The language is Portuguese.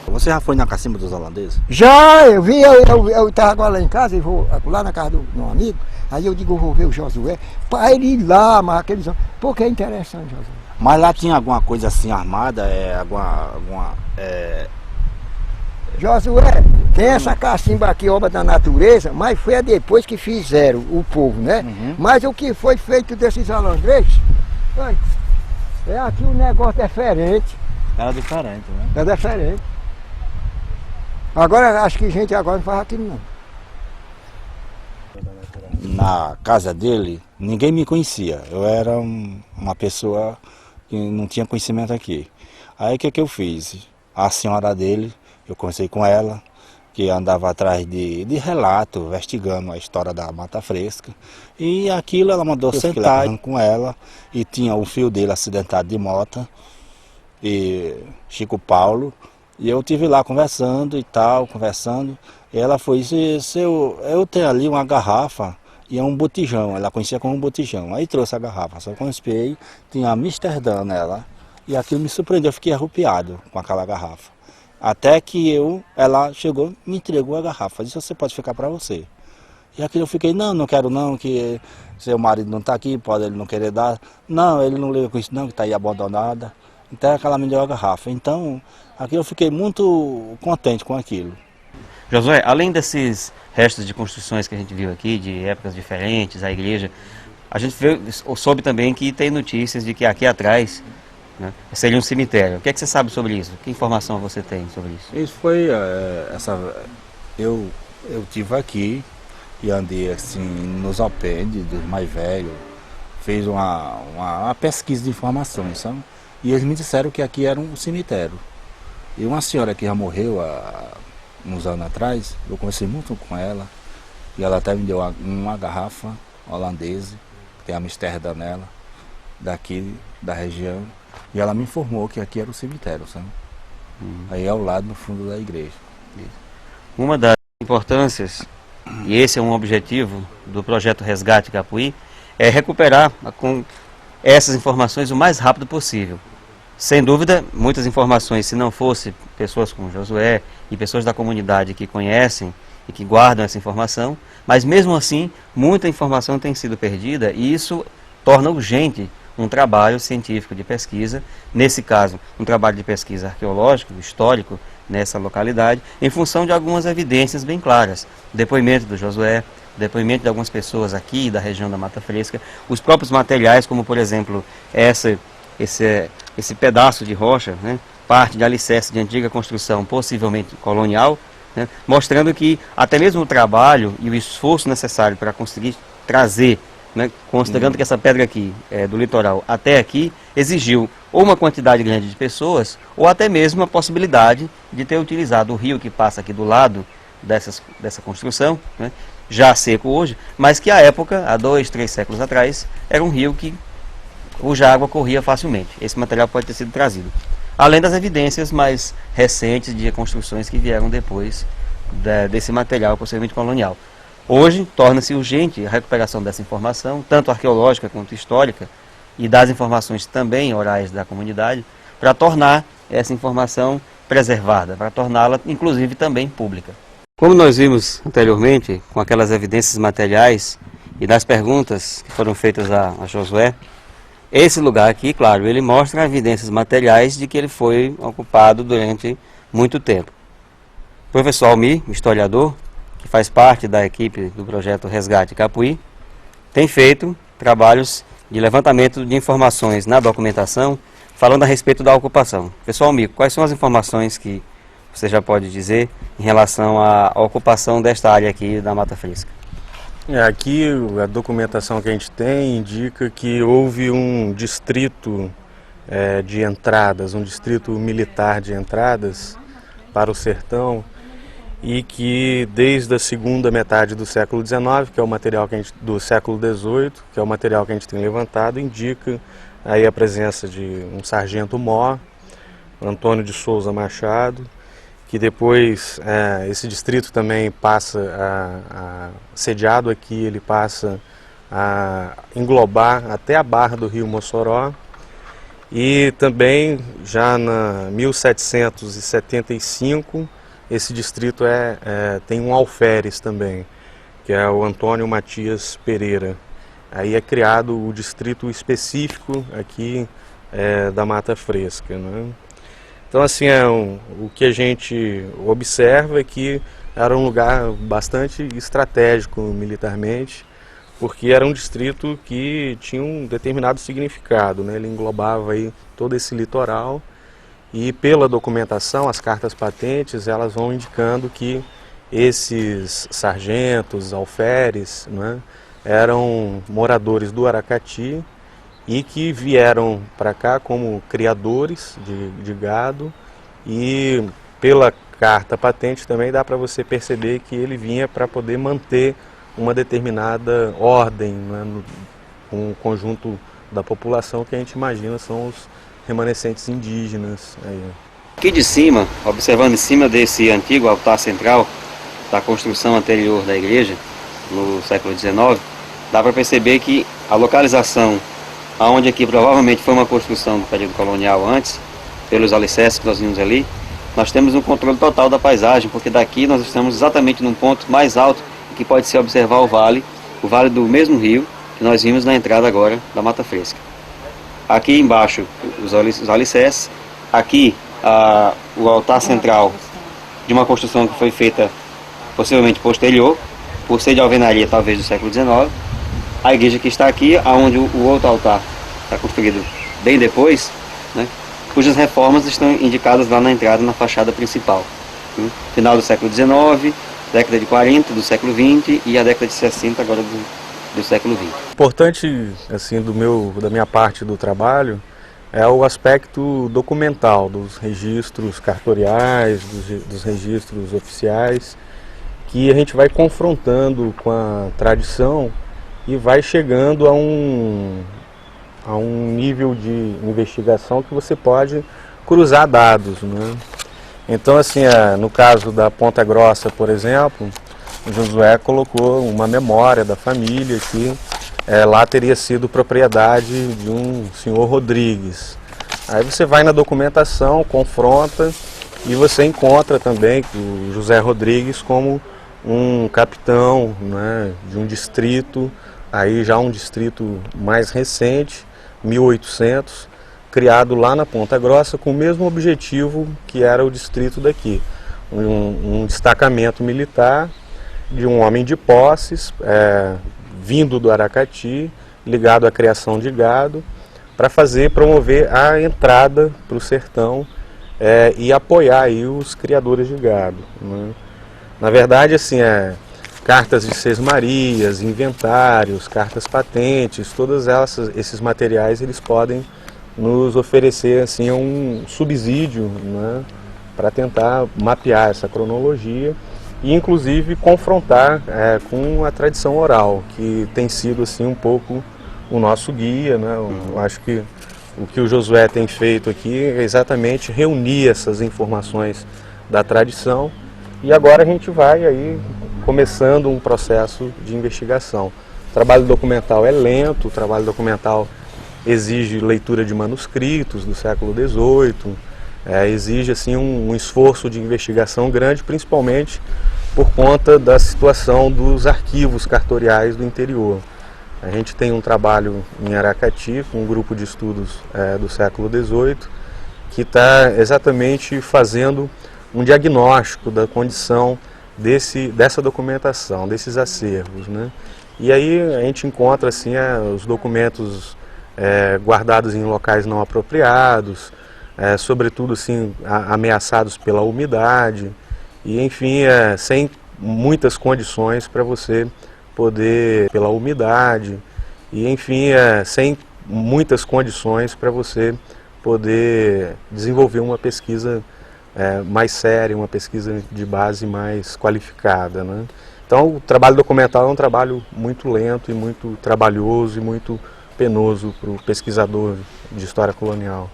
Você já foi na cacimba dos holandeses? Já, eu vi, eu estava agora lá em casa, e vou lá na casa do meu amigo, aí eu digo, eu vou ver o Josué, para ele ir lá, mas aqueles homens, porque é interessante, Josué. Mas lá tinha alguma coisa assim armada, Josué, tem essa cacimba aqui, obra da natureza, mas foi depois que fizeram o povo, né? Uhum. Mas o que foi feito desses holandeses, é aqui um negócio diferente. Era diferente, né? É diferente. Agora, acho que gente agora não faz aquilo não. Na casa dele, ninguém me conhecia. Eu era uma pessoa que não tinha conhecimento aqui. Aí o que eu fiz? A senhora dele, eu conversei com ela, que andava atrás de relato, investigando a história da Mata Fresca. E aquilo ela mandou sentar com ela, e tinha o filho dele acidentado de moto, e Chico Paulo. E eu estive lá conversando e tal, e ela foi, eu tenho ali uma garrafa e é um botijão, ela conhecia como um botijão. Aí trouxe a garrafa, só que eu espiei, tinha Amsterdã nela, e aquilo me surpreendeu, eu fiquei arrupiado com aquela garrafa. Até que ela chegou, me entregou a garrafa, disse, você pode ficar para você. E aquilo eu fiquei, não quero não, que seu marido não está aqui, pode ele não querer dar. Não, ele não liga com isso não, que está aí abandonada. Então ela me deu a garrafa. Então, aqui eu fiquei muito contente com aquilo. Josué, além desses restos de construções que a gente viu aqui, de épocas diferentes, a igreja, a gente soube também que tem notícias de que aqui atrás, né, seria um cemitério. O que é que você sabe sobre isso? Que informação você tem sobre isso? Isso foi eu tive aqui e andei assim nos alpendre dos mais velhos, fiz uma pesquisa de informações, sabe? E eles me disseram que aqui era um cemitério. E uma senhora que já morreu há uns anos atrás, eu conversei muito com ela, e ela até me deu uma garrafa holandesa, que tem Amsterdã nela, daqui da região, e ela me informou que aqui era o cemitério, sabe? Aí é ao lado, no fundo da igreja. Uma das importâncias, e esse é um objetivo do projeto Resgate Capuí, é recuperar com essas informações o mais rápido possível. Sem dúvida, muitas informações, se não fosse pessoas como Josué e pessoas da comunidade que conhecem e que guardam essa informação, mas mesmo assim, muita informação tem sido perdida e isso torna urgente um trabalho científico de pesquisa, nesse caso, um trabalho de pesquisa arqueológico, histórico, nessa localidade, em função de algumas evidências bem claras. O depoimento do Josué, o depoimento de algumas pessoas aqui da região da Mata Fresca, os próprios materiais, como por exemplo, esse pedaço de rocha, né, parte de alicerce de antiga construção, possivelmente colonial, né, mostrando que até mesmo o trabalho e o esforço necessário para conseguir trazer, né, considerando que essa pedra aqui é do litoral até aqui, exigiu ou uma quantidade grande de pessoas, ou até mesmo a possibilidade de ter utilizado o rio que passa aqui do lado dessa construção, né, já seco hoje, mas que à época, há 2, 3 séculos atrás, era um rio cuja água corria facilmente. Esse material pode ter sido trazido. Além das evidências mais recentes de construções que vieram depois desse material possivelmente colonial. Hoje, torna-se urgente a recuperação dessa informação, tanto arqueológica quanto histórica, e das informações também orais da comunidade, para tornar essa informação preservada, para torná-la, inclusive, também pública. Como nós vimos anteriormente, com aquelas evidências materiais e das perguntas que foram feitas a Josué, esse lugar aqui, claro, ele mostra evidências materiais de que ele foi ocupado durante muito tempo. O professor Almir, historiador, que faz parte da equipe do projeto Resgate Capuí, tem feito trabalhos de levantamento de informações na documentação, falando a respeito da ocupação. Professor Almir, quais são as informações que você já pode dizer em relação à ocupação desta área aqui da Mata Fresca? Aqui a documentação que a gente tem indica que houve um distrito de entradas, um distrito militar de entradas para o sertão, e que desde a segunda metade do século XIX, que é o material que do século XVIII, que é o material que a gente tem levantado, indica aí a presença de um sargento-mor, Antônio de Souza Machado, que depois esse distrito também passa sediado aqui, ele passa a englobar até a barra do rio Mossoró, E também, já na 1775, esse distrito tem um alferes também, que é o Antônio Matias Pereira. Aí é criado o distrito específico aqui da Mata Fresca, né? Então, assim, o que a gente observa é que era um lugar bastante estratégico militarmente, porque era um distrito que tinha um determinado significado, né? Ele englobava aí todo esse litoral e, pela documentação, as cartas patentes, elas vão indicando que esses sargentos, alferes, né, eram moradores do Aracati e que vieram para cá como criadores de gado, e pela carta patente também dá para você perceber que ele vinha para poder manter uma determinada ordem, né, com o conjunto da população que a gente imagina são os remanescentes indígenas. Aí. Aqui de cima, observando em cima desse antigo altar central da construção anterior da igreja, no século XIX, dá para perceber que a localização, aonde aqui provavelmente foi uma construção do período colonial antes, pelos alicerces que nós vimos ali, nós temos um controle total da paisagem, porque daqui nós estamos exatamente num ponto mais alto que pode se observar o vale do mesmo rio que nós vimos na entrada agora da Mata Fresca. Aqui embaixo os alicerces, aqui o altar central de uma construção que foi feita possivelmente posterior, por ser de alvenaria talvez do século XIX. A igreja que está aqui, onde o outro altar está construído bem depois, né, cujas reformas estão indicadas lá na entrada, na fachada principal. Final do século XIX, década de 40 do século XX e a década de 60 agora do século XX. Importante, assim, da minha parte do trabalho é o aspecto documental dos registros cartoriais, dos registros oficiais, que a gente vai confrontando com a tradição e vai chegando a um nível de investigação que você pode cruzar dados, né? Então, assim, no caso da Ponta Grossa, por exemplo, o Josué colocou uma memória da família que lá teria sido propriedade de um senhor Rodrigues. Aí você vai na documentação, confronta e você encontra também o José Rodrigues como um capitão, né, de um distrito, aí já um distrito mais recente, 1800, criado lá na Ponta Grossa com o mesmo objetivo que era o distrito daqui. Um destacamento militar de um homem de posses, vindo do Aracati, ligado à criação de gado, para promover a entrada para o sertão e apoiar aí os criadores de gado, né? Na verdade, assim, cartas de sesmarias, inventários, cartas patentes, todos esses materiais eles podem nos oferecer assim um subsídio, né, para tentar mapear essa cronologia e inclusive confrontar com a tradição oral, que tem sido assim um pouco o nosso guia, né? Eu acho que o que o Josué tem feito aqui é exatamente reunir essas informações da tradição, e agora a gente vai aí começando um processo de investigação. O trabalho documental é lento, o trabalho documental exige leitura de manuscritos do século XVIII, exige assim um esforço de investigação grande, principalmente por conta da situação dos arquivos cartoriais do interior. A gente tem um trabalho em Aracati, com um grupo de estudos do século XVIII, que está exatamente fazendo um diagnóstico da condição dessa documentação, desses acervos, né? E aí a gente encontra assim, os documentos guardados em locais não apropriados, sobretudo assim, ameaçados pela umidade, e enfim, sem muitas condições para você poder, pela umidade, e enfim, sem muitas condições para você poder desenvolver uma pesquisa mais séria, uma pesquisa de base mais qualificada, né? Então o trabalho documental é um trabalho muito lento e muito trabalhoso e muito penoso para o pesquisador de história colonial.